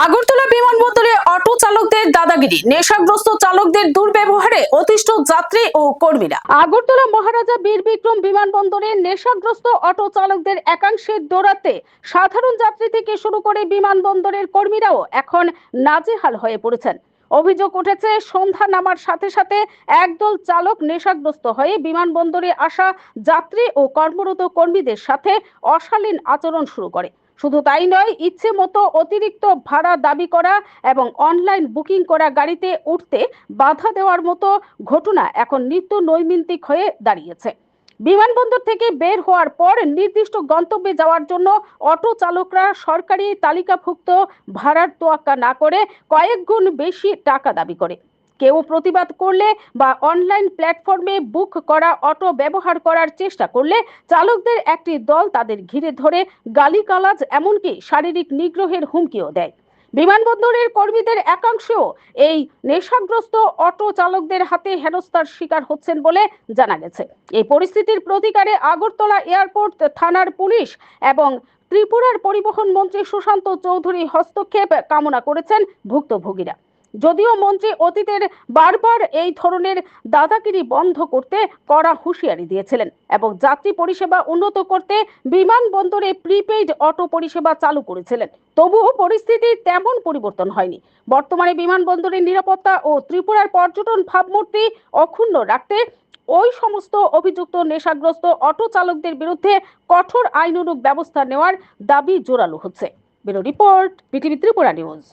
আগরতলা বিমানবন্দরে অটো চালকদের দাদাগিরি, নেশাগ্রস্ত চালকদের দুর্ব্যবহারে অতিষ্ঠ যাত্রী ও কর্মীরা। আগরতলা মহারাজা বীর বিক্রম বিমানবন্দরে নেশাগ্রস্ত অটো চালকদের একাংশের দৌরাত্মে সাধারণ যাত্রী থেকে শুরু করে বিমানবন্দরের কর্মীরাও এখন নাজেহাল হয়ে পড়েছেন। অভিযোগ উঠেছে, সন্ধ্যা নামার সাথে সাথে একদল চালক নেশাগ্রস্ত হয়ে বিমানবন্দরে আসা যাত্রী ও কর্মরত কর্মীদের সাথে অশালীন আচরণ শুরু করে। শুধু তাই নয়, ইচ্ছে মতো অতিরিক্ত ভাড়া দাবি করা এবং অনলাইন বুকিং করা গাড়িতে উঠতে বাধা দেওয়ার মতো ঘটনা এখন নিত্য নৈমিত্তিক হয়ে দাঁড়িয়েছে। বিমানবন্দর থেকে বের হওয়ার পর নির্দিষ্ট গন্তব্যে যাওয়ার জন্য অটো চালকরা সরকারি তালিকাভুক্ত ভাড়ার তোয়াক্কা না করে কয়েক গুণ বেশি টাকা দাবি করে। কেউ প্রতিবাদ করলে বা অনলাইন প্ল্যাটফর্মে বুক করা অটো ব্যবহার করার চেষ্টা করলে চালকদের একটি দল তাদের ঘিরে ধরে গালিগালাজ, এমনকি শারীরিক নিগ্রহের হুমকিও দেয়। বিমানবন্দরের কর্মীদের একাংশও এই নেশাগ্রস্ত অটো চালকদের হাতে হেনস্থার শিকার হচ্ছেন বলে জানা গেছে। এই পরিস্থিতির প্রতিকারে আগরতলা এয়ারপোর্ট থানার পুলিশ এবং ত্রিপুরার পরিবহন মন্ত্রী সুশান্ত চৌধুরী হস্তক্ষেপ কামনা করেছেন ভুক্তভোগীরা। যদিও মন্ত্রী অতীতের বারবার এই ধরনের দাদাগিরি বন্ধ করতে কড়া হুঁশিয়ারি দিয়েছিলেন এবং যাত্রী পরিষেবা উন্নত করতে বিমানবন্দরে প্রিপেইড অটো পরিষেবা চালু করেছিলেন, তবুও পরিস্থিতি তেমন পরিবর্তন হয়নি। বর্তমানে বিমানবন্দরের নিরাপত্তা ও ত্রিপুরার পর্যটন ভাবমূর্তি অক্ষুণ্ণ রাখতে ওই সমস্ত অভিযুক্ত নেশাগ্রস্ত অটো চালকদের বিরুদ্ধে কঠোর আইনানুগ ব্যবস্থা নেওয়ার দাবি জোরালো হচ্ছে। Bureau report, BTV Tripura news.